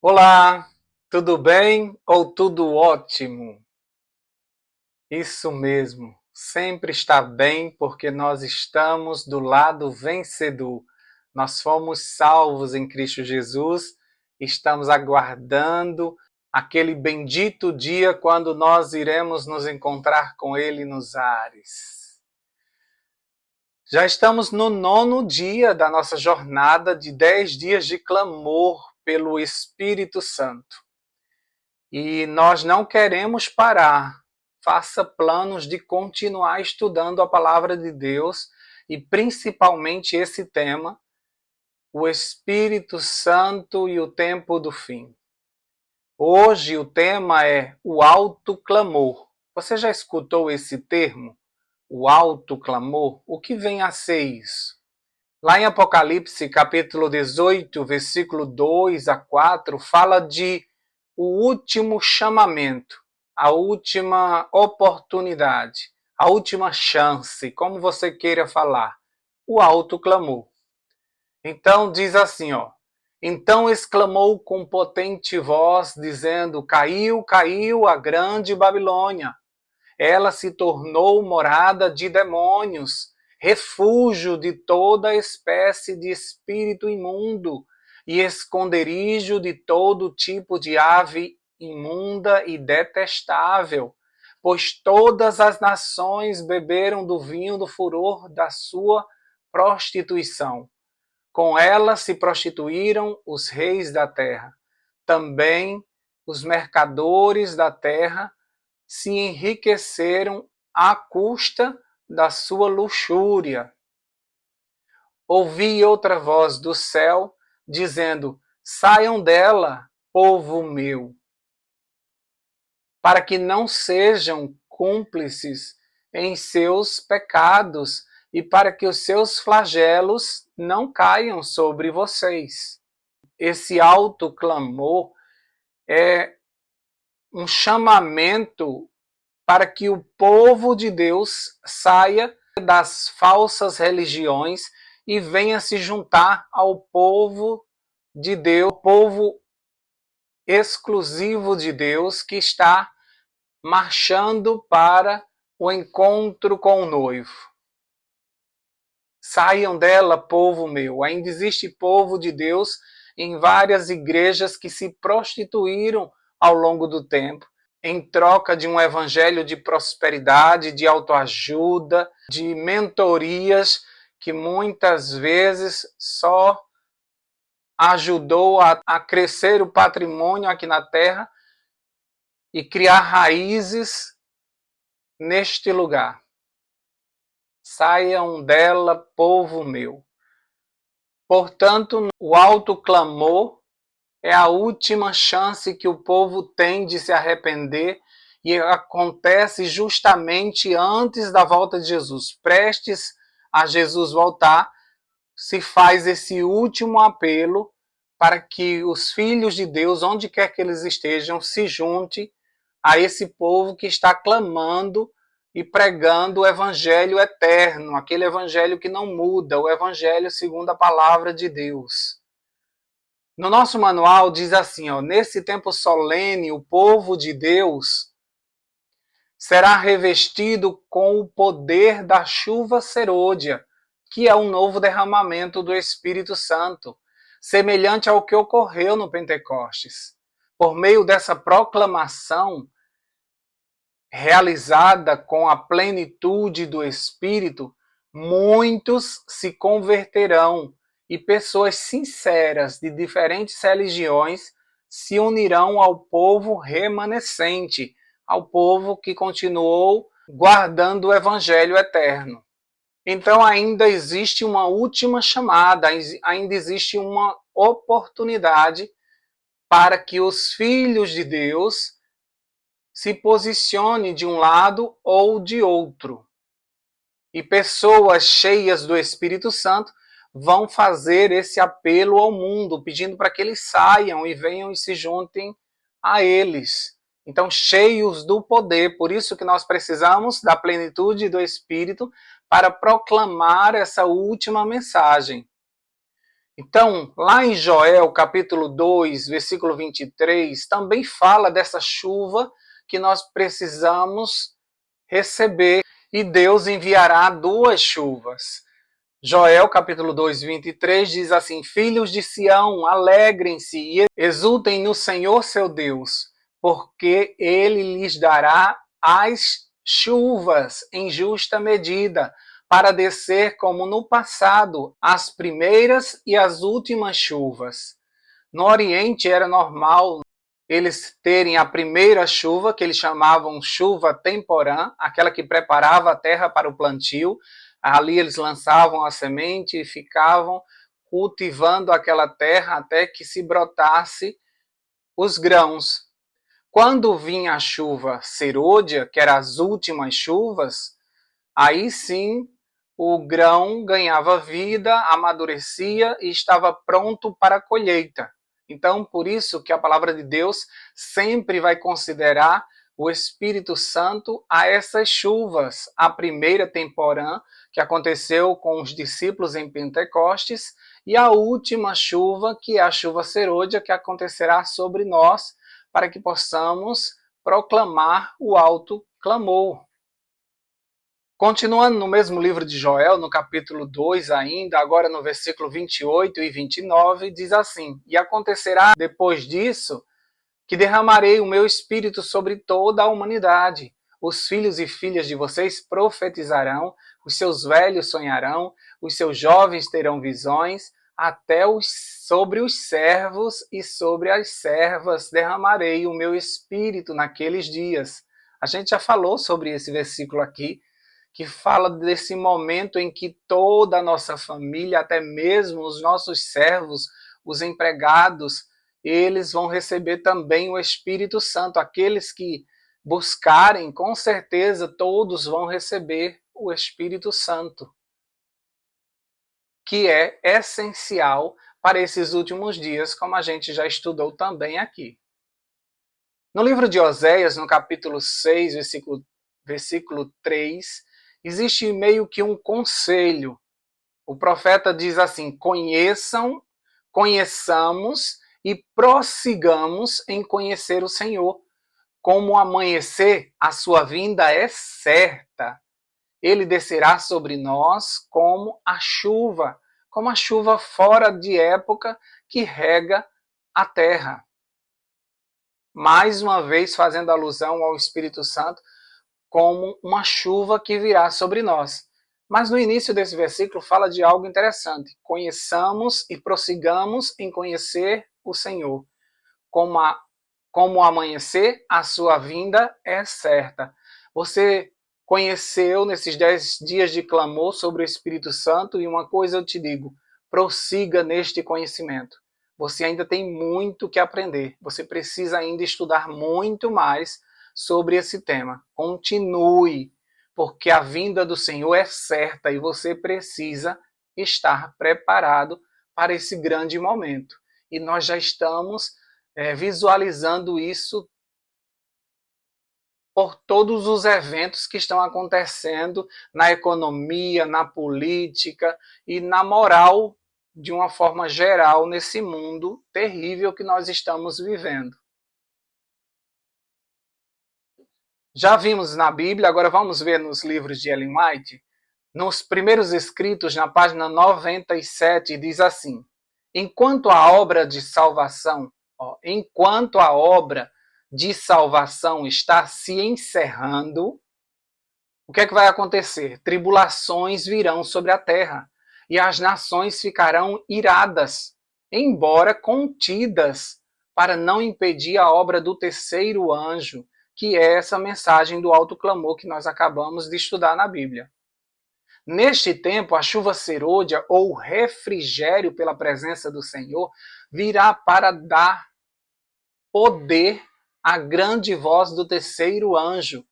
Olá, tudo bem ou tudo ótimo? Isso mesmo, sempre está bem porque nós estamos do lado vencedor. Nós fomos salvos em Cristo Jesus, estamos aguardando aquele bendito dia quando nós iremos nos encontrar com Ele nos ares. Já estamos no 9º dia da nossa jornada de 10 dias de clamor pelo Espírito Santo. E nós não queremos parar. Faça planos de continuar estudando a palavra de Deus e principalmente esse tema, o Espírito Santo e o tempo do fim. Hoje o tema é o alto clamor. Você já escutou esse termo? O alto clamor? O que vem a ser isso? Lá em Apocalipse, capítulo 18, versículo 2 a 4, fala de o último chamamento, a última oportunidade, a última chance, como você queira falar, o alto clamor. Então diz assim, então exclamou com potente voz, dizendo, caiu, caiu a grande Babilônia. Ela se tornou morada de demônios, refúgio de toda espécie de espírito imundo e esconderijo de todo tipo de ave imunda e detestável, pois todas as nações beberam do vinho do furor da sua prostituição. Com ela se prostituíram os reis da terra. Também os mercadores da terra se enriqueceram à custa da sua luxúria. Ouvi outra voz do céu, dizendo, saiam dela, povo meu, para que não sejam cúmplices em seus pecados e para que os seus flagelos não caiam sobre vocês. Esse alto clamor é um chamamento para que o povo de Deus saia das falsas religiões e venha se juntar ao povo de Deus, o povo exclusivo de Deus que está marchando para o encontro com o noivo. Saiam dela, povo meu. Ainda existe povo de Deus em várias igrejas que se prostituíram ao longo do tempo, em troca de um evangelho de prosperidade, de autoajuda, de mentorias que muitas vezes só ajudou a crescer o patrimônio aqui na terra e criar raízes neste lugar. Saiam dela, povo meu. Portanto, o alto clamor é a última chance que o povo tem de se arrepender e acontece justamente antes da volta de Jesus. Prestes a Jesus voltar, se faz esse último apelo para que os filhos de Deus, onde quer que eles estejam, se juntem a esse povo que está clamando e pregando o evangelho eterno, aquele evangelho que não muda, o evangelho segundo a palavra de Deus. No nosso manual diz assim, nesse tempo solene, o povo de Deus será revestido com o poder da chuva serôdia, que é um novo derramamento do Espírito Santo, semelhante ao que ocorreu no Pentecostes. Por meio dessa proclamação, realizada com a plenitude do Espírito, muitos se converterão e pessoas sinceras de diferentes religiões se unirão ao povo remanescente, ao povo que continuou guardando o evangelho eterno. Então ainda existe uma última chamada, ainda existe uma oportunidade para que os filhos de Deus se posicione de um lado ou de outro. E pessoas cheias do Espírito Santo vão fazer esse apelo ao mundo, pedindo para que eles saiam e venham e se juntem a eles. Então, cheios do poder, por isso que nós precisamos da plenitude do Espírito para proclamar essa última mensagem. Então, lá em Joel, capítulo 2, versículo 23, também fala dessa chuva que nós precisamos receber, e Deus enviará duas chuvas. Joel, capítulo 2, 23, diz assim: Filhos de Sião, alegrem-se e exultem no Senhor seu Deus, porque ele lhes dará as chuvas em justa medida, para descer como no passado as primeiras e as últimas chuvas. No Oriente era normal eles terem a primeira chuva, que eles chamavam chuva temporã, aquela que preparava a terra para o plantio. Ali eles lançavam a semente e ficavam cultivando aquela terra até que se brotasse os grãos. Quando vinha a chuva serôdia, que eram as últimas chuvas, aí sim o grão ganhava vida, amadurecia e estava pronto para a colheita. Então, por isso que a palavra de Deus sempre vai considerar o Espírito Santo a essas chuvas. A primeira temporã, que aconteceu com os discípulos em Pentecostes, e a última chuva, que é a chuva serôdia, que acontecerá sobre nós, para que possamos proclamar o alto clamor. Continuando no mesmo livro de Joel, no capítulo 2 ainda, agora no versículo 28 e 29, diz assim: E acontecerá depois disso que derramarei o meu espírito sobre toda a humanidade. Os filhos e filhas de vocês profetizarão, os seus velhos sonharão, os seus jovens terão visões, até sobre os servos e sobre as servas derramarei o meu espírito naqueles dias. A gente já falou sobre esse versículo aqui, que fala desse momento em que toda a nossa família, até mesmo os nossos servos, os empregados, eles vão receber também o Espírito Santo. Aqueles que buscarem, com certeza todos vão receber o Espírito Santo, que é essencial para esses últimos dias, como a gente já estudou também aqui. No livro de Oséias, no capítulo 6, versículo 3, existe meio que um conselho. O profeta diz assim: conheçamos e prossigamos em conhecer o Senhor. Como amanhecer, a sua vinda é certa. Ele descerá sobre nós como a chuva fora de época que rega a terra. Mais uma vez fazendo alusão ao Espírito Santo como uma chuva que virá sobre nós. Mas no início desse versículo fala de algo interessante. Conheçamos e prossigamos em conhecer o Senhor. Como amanhecer, a sua vinda é certa. Você conheceu nesses 10 dias de clamor sobre o Espírito Santo, e uma coisa eu te digo: prossiga neste conhecimento. Você ainda tem muito que aprender. Você precisa ainda estudar muito mais sobre esse tema. Continue, porque a vinda do Senhor é certa e você precisa estar preparado para esse grande momento. E nós já estamos visualizando isso por todos os eventos que estão acontecendo na economia, na política e na moral de uma forma geral nesse mundo terrível que nós estamos vivendo. Já vimos na Bíblia, agora vamos ver nos livros de Ellen White. Nos primeiros escritos, na página 97, diz assim: enquanto a obra de salvação está se encerrando, o que é que vai acontecer? Tribulações virão sobre a terra, e as nações ficarão iradas, embora contidas, para não impedir a obra do terceiro anjo, que é essa mensagem do alto clamor que nós acabamos de estudar na Bíblia. Neste tempo, a chuva serôdia, ou refrigério pela presença do Senhor, virá para dar poder à grande voz do terceiro anjo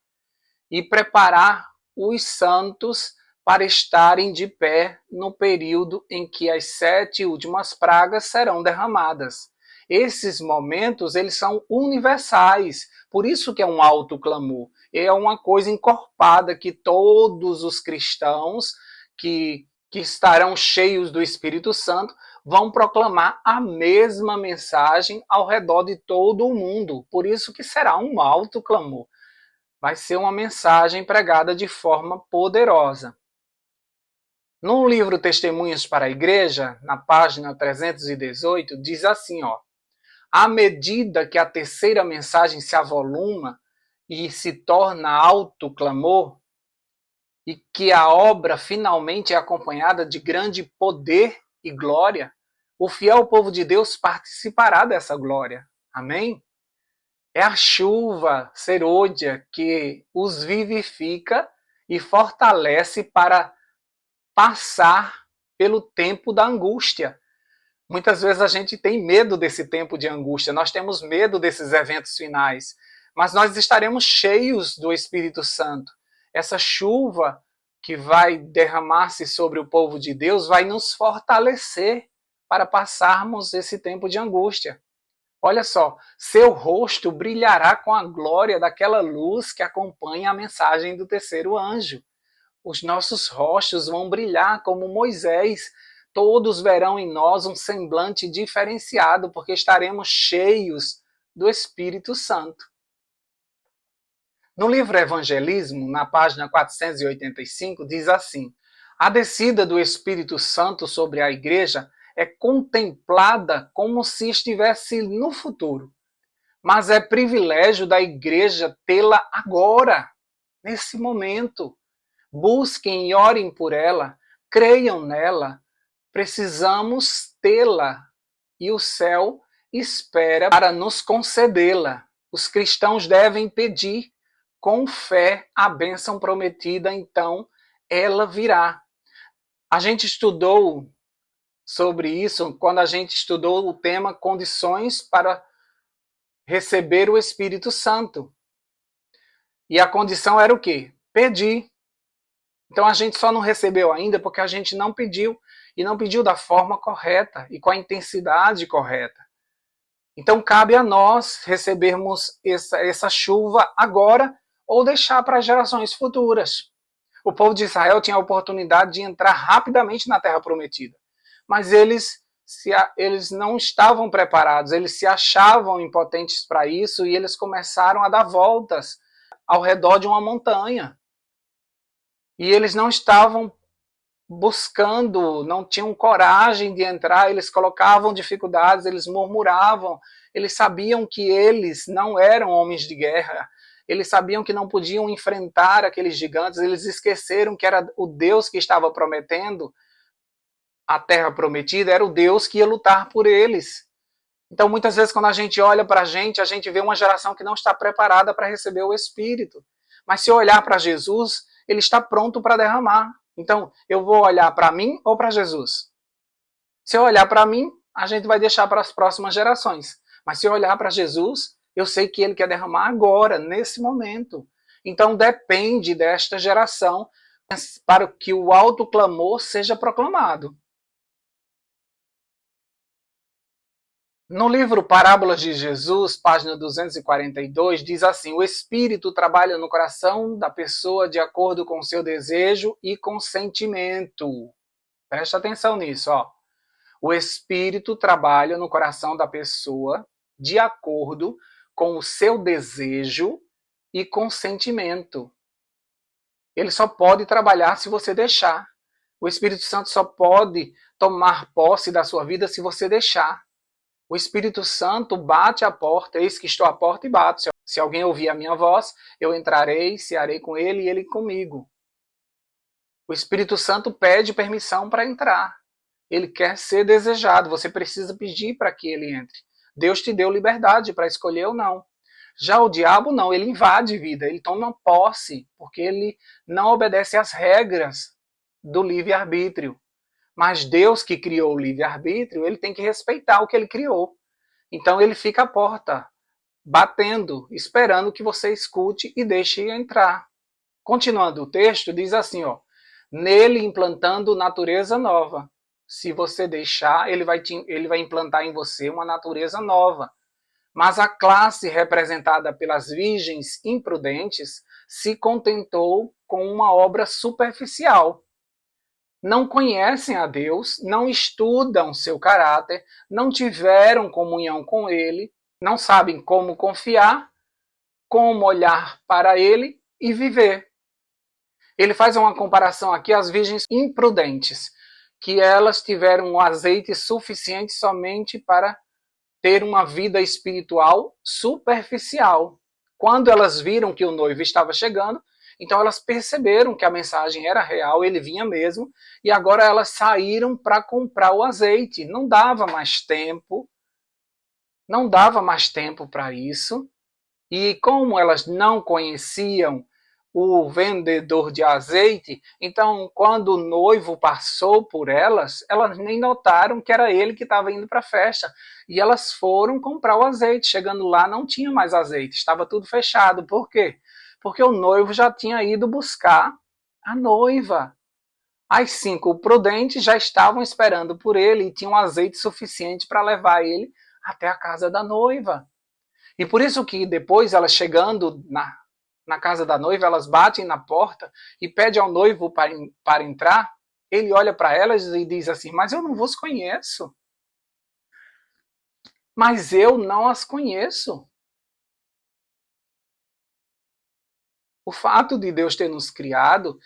e preparar os santos para estarem de pé no período em que as 7 últimas pragas serão derramadas. Esses momentos, eles são universais, por isso que é um alto clamor. É uma coisa encorpada que todos os cristãos que estarão cheios do Espírito Santo vão proclamar a mesma mensagem ao redor de todo o mundo. Por isso que será um alto clamor. Vai ser uma mensagem pregada de forma poderosa. No livro Testemunhos para a Igreja, na página 318, diz assim, ó: à medida que a terceira mensagem se avoluma e se torna alto clamor, e que a obra finalmente é acompanhada de grande poder e glória, o fiel povo de Deus participará dessa glória. Amém? É a chuva serôdia que os vivifica e fortalece para passar pelo tempo da angústia. Muitas vezes a gente tem medo desse tempo de angústia, nós temos medo desses eventos finais, mas nós estaremos cheios do Espírito Santo. Essa chuva que vai derramar-se sobre o povo de Deus vai nos fortalecer para passarmos esse tempo de angústia. Olha só, seu rosto brilhará com a glória daquela luz que acompanha a mensagem do terceiro anjo. Os nossos rostos vão brilhar como Moisés. Todos verão em nós um semblante diferenciado, porque estaremos cheios do Espírito Santo. No livro Evangelismo, na página 485, diz assim: a descida do Espírito Santo sobre a igreja é contemplada como se estivesse no futuro, mas é privilégio da igreja tê-la agora, nesse momento. Busquem e orem por ela, creiam nela. Precisamos tê-la e o céu espera para nos concedê-la. Os cristãos devem pedir com fé a bênção prometida, então ela virá. A gente estudou sobre isso quando a gente estudou o tema condições para receber o Espírito Santo. E a condição era o quê? Pedir. Então a gente só não recebeu ainda porque a gente não pediu, e não pediu da forma correta e com a intensidade correta. Então cabe a nós recebermos essa chuva agora ou deixar para gerações futuras. O povo de Israel tinha a oportunidade de entrar rapidamente na Terra Prometida, mas eles não estavam preparados, eles se achavam impotentes para isso e eles começaram a dar voltas ao redor de uma montanha. E eles não estavam buscando, não tinham coragem de entrar, eles colocavam dificuldades, eles murmuravam, eles sabiam que eles não eram homens de guerra, eles sabiam que não podiam enfrentar aqueles gigantes, eles esqueceram que era o Deus que estava prometendo a terra prometida, era o Deus que ia lutar por eles. Então, muitas vezes, quando a gente olha para a gente vê uma geração que não está preparada para receber o Espírito. Mas se eu olhar para Jesus, ele está pronto para derramar. Então, eu vou olhar para mim ou para Jesus? Se eu olhar para mim, a gente vai deixar para as próximas gerações. Mas se eu olhar para Jesus, eu sei que ele quer derramar agora, nesse momento. Então, depende desta geração para que o alto clamor seja proclamado. No livro Parábolas de Jesus, página 242, diz assim: o Espírito trabalha no coração da pessoa de acordo com seu desejo e consentimento. Presta atenção nisso, ó. O Espírito trabalha no coração da pessoa de acordo com o seu desejo e consentimento. Ele só pode trabalhar se você deixar. O Espírito Santo só pode tomar posse da sua vida se você deixar. O Espírito Santo bate à porta, eis que estou à porta e bato. Se alguém ouvir a minha voz, eu entrarei, cearei com ele e ele comigo. O Espírito Santo pede permissão para entrar. Ele quer ser desejado, você precisa pedir para que ele entre. Deus te deu liberdade para escolher ou não. Já o diabo não, ele invade vida, ele toma posse, porque ele não obedece às regras do livre-arbítrio. Mas Deus que criou o livre-arbítrio, ele tem que respeitar o que ele criou. Então ele fica à porta, batendo, esperando que você escute e deixe entrar. Continuando o texto, diz assim, ó: nele implantando natureza nova. Se você deixar, ele vai implantar em você uma natureza nova. Mas a classe representada pelas virgens imprudentes se contentou com uma obra superficial. não conhecem a Deus, não estudam seu caráter, não tiveram comunhão com Ele, não sabem como confiar, como olhar para Ele e viver. Ele faz uma comparação aqui às virgens imprudentes, que elas tiveram um azeite suficiente somente para ter uma vida espiritual superficial. Quando elas viram que o noivo estava chegando, então elas perceberam que a mensagem era real, ele vinha mesmo, e agora elas saíram para comprar o azeite. Não dava mais tempo, não dava mais tempo para isso. E como elas não conheciam o vendedor de azeite, então quando o noivo passou por elas, elas nem notaram que era ele que estava indo para a festa. E elas foram comprar o azeite. Chegando lá, não tinha mais azeite, estava tudo fechado. Por quê? Porque o noivo já tinha ido buscar a noiva. As 5 prudentes já estavam esperando por ele e tinham azeite suficiente para levar ele até a casa da noiva. E por isso que depois, elas chegando na casa da noiva, elas batem na porta e pedem ao noivo para entrar. Ele olha para elas e diz assim: mas eu não vos conheço. Mas eu não as conheço. O fato de Deus ter nos criado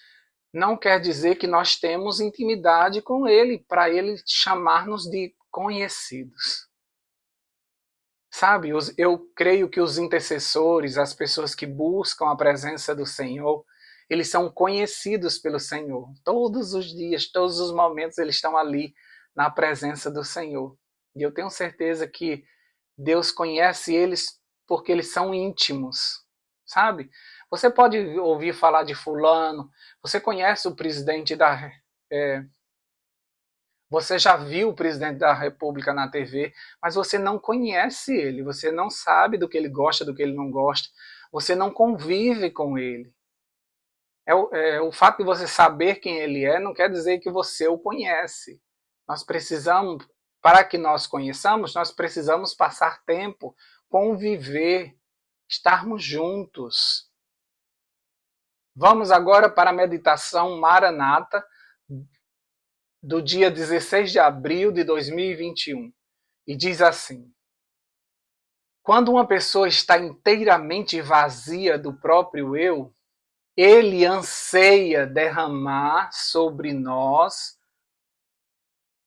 não quer dizer que nós temos intimidade com Ele, para Ele chamar-nos de conhecidos. Sabe, eu creio que os intercessores, as pessoas que buscam a presença do Senhor, eles são conhecidos pelo Senhor. Todos os dias, todos os momentos, eles estão ali na presença do Senhor. E eu tenho certeza que Deus conhece eles porque eles são íntimos, sabe? Você pode ouvir falar de fulano, você conhece o presidente da... Você já viu o presidente da República na TV, mas você não conhece ele, você não sabe do que ele gosta, do que ele não gosta, você não convive com ele. O fato de você saber quem ele é não quer dizer que você o conhece. Nós precisamos, para que nós conheçamos, nós precisamos passar tempo, conviver, estarmos juntos. Vamos agora para a meditação Maranata, do dia 16 de abril de 2021. E diz assim: quando uma pessoa está inteiramente vazia do próprio eu, ele anseia derramar sobre nós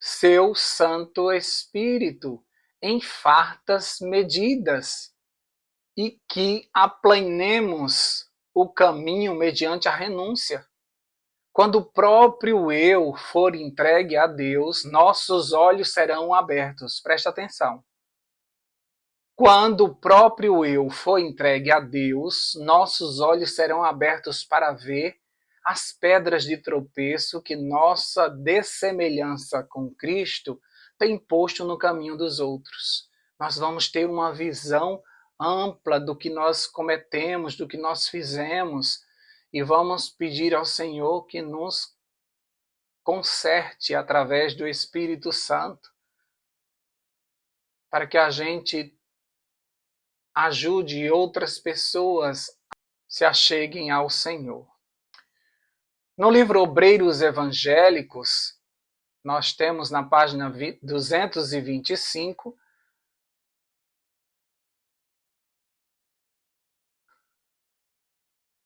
seu Santo Espírito em fartas medidas e que aplanemos o caminho mediante a renúncia. Quando o próprio eu for entregue a Deus, nossos olhos serão abertos. Presta atenção. Quando o próprio eu for entregue a Deus, nossos olhos serão abertos para ver as pedras de tropeço que nossa dessemelhança com Cristo tem posto no caminho dos outros. Nós vamos ter uma visão ampla do que nós cometemos, do que nós fizemos, e vamos pedir ao Senhor que nos conserte através do Espírito Santo, para que a gente ajude outras pessoas a se acheguem ao Senhor. No livro Obreiros Evangélicos, nós temos na página 225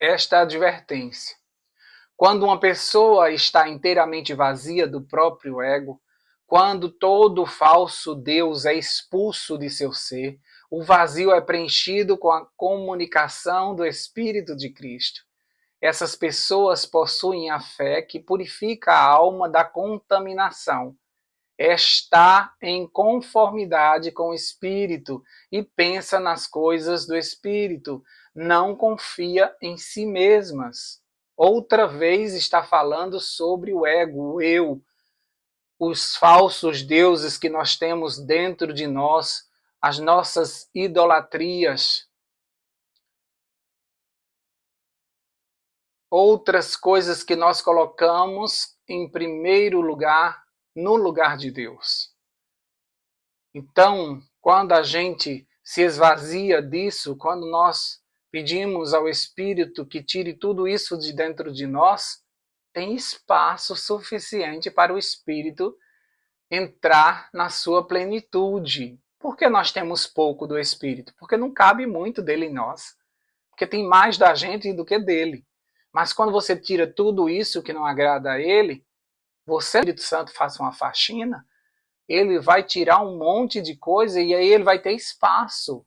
esta advertência. Quando uma pessoa está inteiramente vazia do próprio ego, quando todo falso Deus é expulso de seu ser, o vazio é preenchido com a comunicação do Espírito de Cristo. Essas pessoas possuem a fé que purifica a alma da contaminação. Está em conformidade com o Espírito e pensa nas coisas do Espírito. Não confia em si mesmas. Outra vez está falando sobre o ego, o eu, os falsos deuses que nós temos dentro de nós, as nossas idolatrias, outras coisas que nós colocamos em primeiro lugar, no lugar de Deus. Então, quando a gente se esvazia disso, quando nós pedimos ao Espírito que tire tudo isso de dentro de nós, tem espaço suficiente para o Espírito entrar na sua plenitude. Por que nós temos pouco do Espírito? Porque não cabe muito dele em nós. Porque tem mais da gente do que dele. Mas quando você tira tudo isso que não agrada a ele, você, o Espírito Santo, faça uma faxina, ele vai tirar um monte de coisa e aí ele vai ter espaço.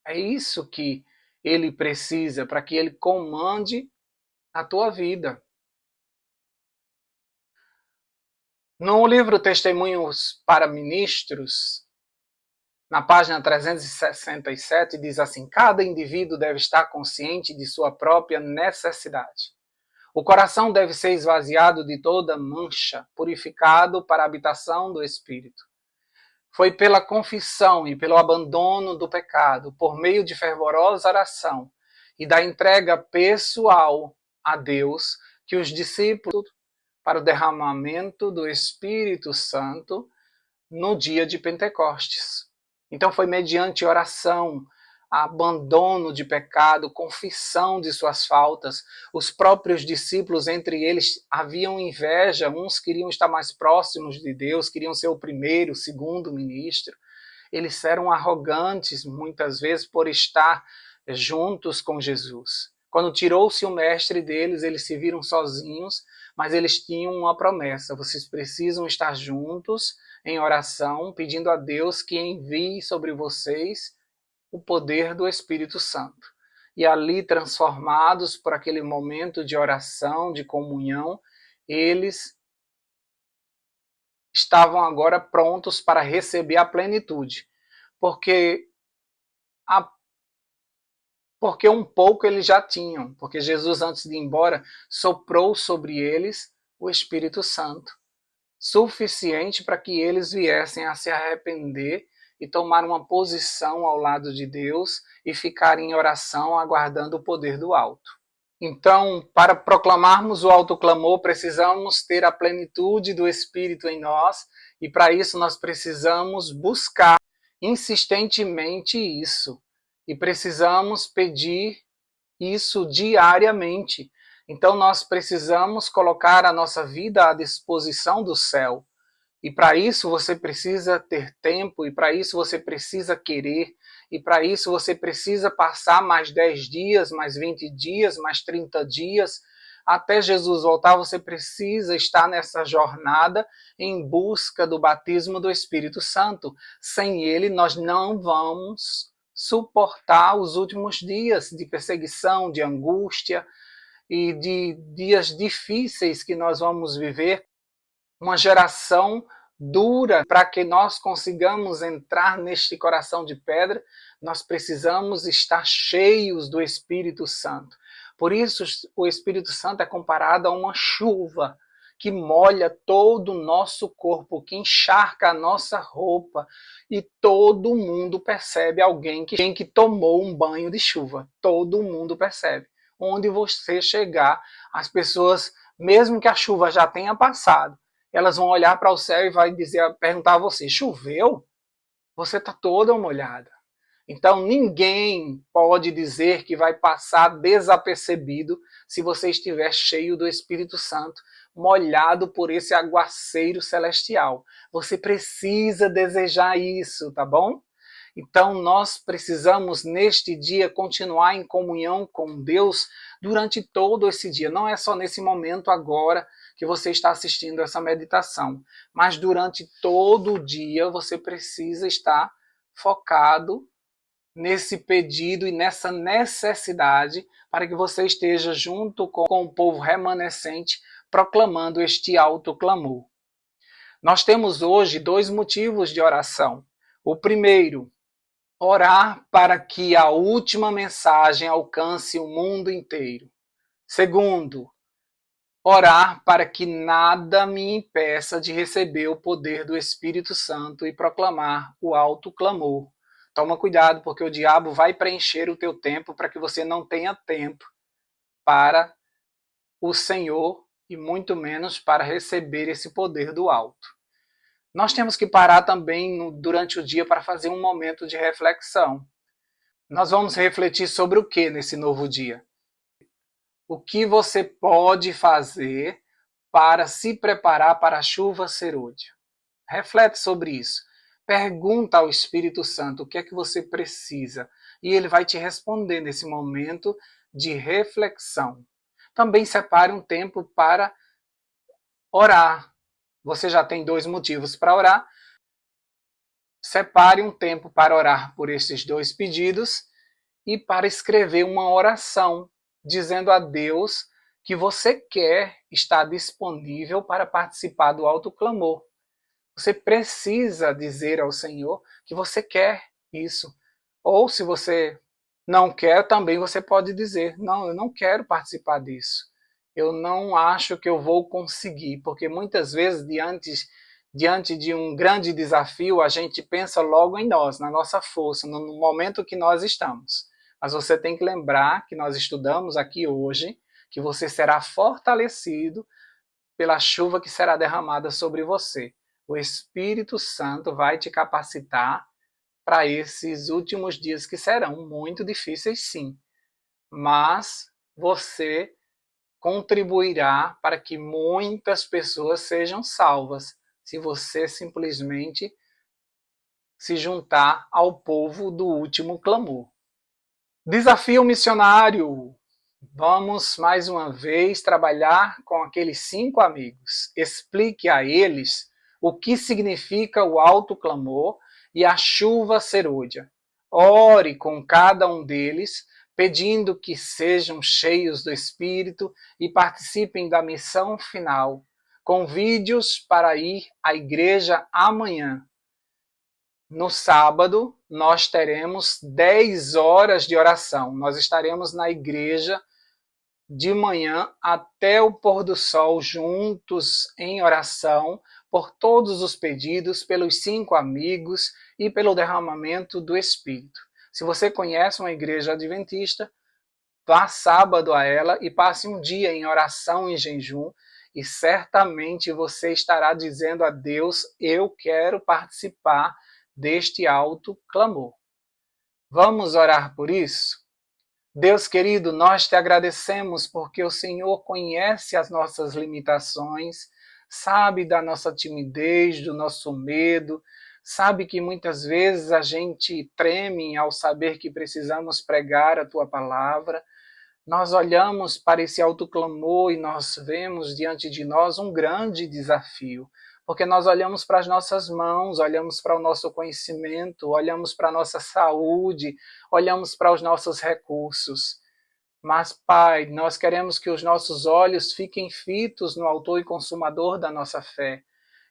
É isso que ele precisa para que ele comande a tua vida. No livro Testemunhos para Ministros, na página 367, diz assim: cada indivíduo deve estar consciente de sua própria necessidade. O coração deve ser esvaziado de toda mancha, purificado para a habitação do Espírito. Foi pela confissão e pelo abandono do pecado, por meio de fervorosa oração e da entrega pessoal a Deus, que os discípulos para o derramamento do Espírito Santo no dia de Pentecostes. Então foi mediante oração, abandono de pecado, confissão de suas faltas. Os próprios discípulos, entre eles, haviam inveja, uns queriam estar mais próximos de Deus, queriam ser o primeiro, o segundo ministro. Eles eram arrogantes, muitas vezes, por estar juntos com Jesus. Quando tirou-se o mestre deles, eles se viram sozinhos, mas eles tinham uma promessa: vocês precisam estar juntos em oração, pedindo a Deus que envie sobre vocês o poder do Espírito Santo. E ali, transformados por aquele momento de oração, de comunhão, eles estavam agora prontos para receber a plenitude. Porque um pouco eles já tinham, porque Jesus, antes de ir embora, soprou sobre eles o Espírito Santo, suficiente para que eles viessem a se arrepender e tomar uma posição ao lado de Deus e ficar em oração aguardando o poder do alto. Então, para proclamarmos o alto clamor, precisamos ter a plenitude do Espírito em nós, e para isso nós precisamos buscar insistentemente isso. E precisamos pedir isso diariamente. Então nós precisamos colocar a nossa vida à disposição do céu. E para isso você precisa ter tempo, e para isso você precisa querer, e para isso você precisa passar mais 10 dias, mais 20 dias, mais 30 dias. Até Jesus voltar, você precisa estar nessa jornada em busca do batismo do Espírito Santo. Sem ele, nós não vamos suportar os últimos dias de perseguição, de angústia e de dias difíceis que nós vamos viver. Uma geração dura. Para que nós consigamos entrar neste coração de pedra, nós precisamos estar cheios do Espírito Santo. Por isso, o Espírito Santo é comparado a uma chuva que molha todo o nosso corpo, que encharca a nossa roupa, e todo mundo percebe alguém que tomou um banho de chuva. Todo mundo percebe. Onde você chegar, as pessoas, mesmo que a chuva já tenha passado, elas vão olhar para o céu e vai perguntar a você: choveu? Você está toda molhada. Então ninguém pode dizer que vai passar desapercebido se você estiver cheio do Espírito Santo, molhado por esse aguaceiro celestial. Você precisa desejar isso, tá bom? Então nós precisamos neste dia continuar em comunhão com Deus durante todo esse dia. Não é só nesse momento agora que você está assistindo essa meditação, mas durante todo o dia você precisa estar focado nesse pedido e nessa necessidade para que você esteja junto com o povo remanescente proclamando este alto clamor. Nós temos hoje 2 motivos de oração. O primeiro, orar para que a última mensagem alcance o mundo inteiro. Segundo, orar para que nada me impeça de receber o poder do Espírito Santo e proclamar o alto clamor. Toma cuidado, porque o diabo vai preencher o teu tempo para que você não tenha tempo para o Senhor e muito menos para receber esse poder do alto. Nós temos que parar também durante o dia para fazer um momento de reflexão. Nós vamos refletir sobre o que nesse novo dia? O que você pode fazer para se preparar para a chuva serôdia. Reflete sobre isso. Pergunta ao Espírito Santo o que é que você precisa e ele vai te responder nesse momento de reflexão. Também separe um tempo para orar. Você já tem 2 motivos para orar. Separe um tempo para orar por esses 2 pedidos e para escrever uma oração, dizendo a Deus que você quer estar disponível para participar do autoclamor. Você precisa dizer ao Senhor que você quer isso. Ou se você não quer, também você pode dizer, não, eu não quero participar disso. Eu não acho que eu vou conseguir, porque muitas vezes diante de um grande desafio, a gente pensa logo em nós, na nossa força, no momento que nós estamos. Mas você tem que lembrar que nós estudamos aqui hoje, que você será fortalecido pela chuva que será derramada sobre você. O Espírito Santo vai te capacitar para esses últimos dias que serão muito difíceis, sim. Mas você contribuirá para que muitas pessoas sejam salvas, se você simplesmente se juntar ao povo do último clamor. Desafio missionário. Vamos mais uma vez trabalhar com aqueles 5 amigos. Explique a eles o que significa o alto clamor e a chuva serôdia. Ore com cada um deles, pedindo que sejam cheios do Espírito e participem da missão final. Convide-os para ir à igreja amanhã. No sábado, nós teremos 10 horas de oração. Nós estaremos na igreja de manhã até o pôr do sol, juntos em oração, por todos os pedidos, pelos 5 amigos e pelo derramamento do Espírito. Se você conhece uma igreja adventista, vá sábado a ela e passe um dia em oração e jejum, e certamente você estará dizendo a Deus, eu quero participar deste alto clamor. Vamos orar por isso? Deus querido, nós te agradecemos porque o Senhor conhece as nossas limitações, sabe da nossa timidez, do nosso medo, sabe que muitas vezes a gente treme ao saber que precisamos pregar a tua palavra. Nós olhamos para esse autoclamor e nós vemos diante de nós um grande desafio, porque nós olhamos para as nossas mãos, olhamos para o nosso conhecimento, olhamos para a nossa saúde, olhamos para os nossos recursos. Mas, Pai, nós queremos que os nossos olhos fiquem fitos no autor e consumador da nossa fé.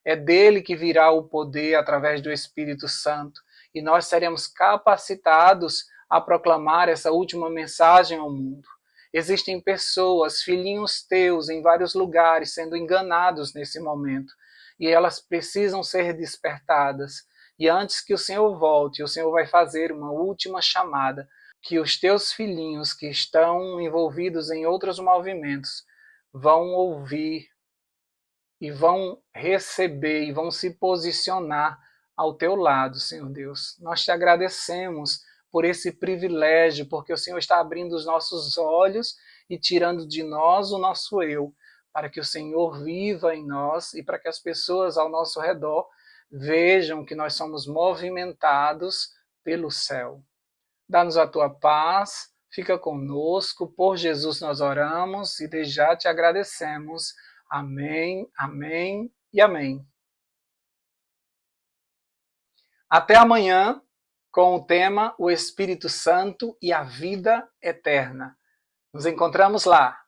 É dele que virá o poder através do Espírito Santo, e nós seremos capacitados a proclamar essa última mensagem ao mundo. Existem pessoas, filhinhos teus, em vários lugares, sendo enganados nesse momento, e elas precisam ser despertadas. E antes que o Senhor volte, o Senhor vai fazer uma última chamada, que os teus filhinhos que estão envolvidos em outros movimentos vão ouvir e vão receber e vão se posicionar ao teu lado, Senhor Deus. Nós te agradecemos por esse privilégio, porque o Senhor está abrindo os nossos olhos e tirando de nós o nosso eu, para que o Senhor viva em nós e para que as pessoas ao nosso redor vejam que nós somos movimentados pelo céu. Dá-nos a tua paz, fica conosco, por Jesus nós oramos e desde já te agradecemos. Amém, amém e amém. Até amanhã com o tema O Espírito Santo e a Vida Eterna. Nos encontramos lá.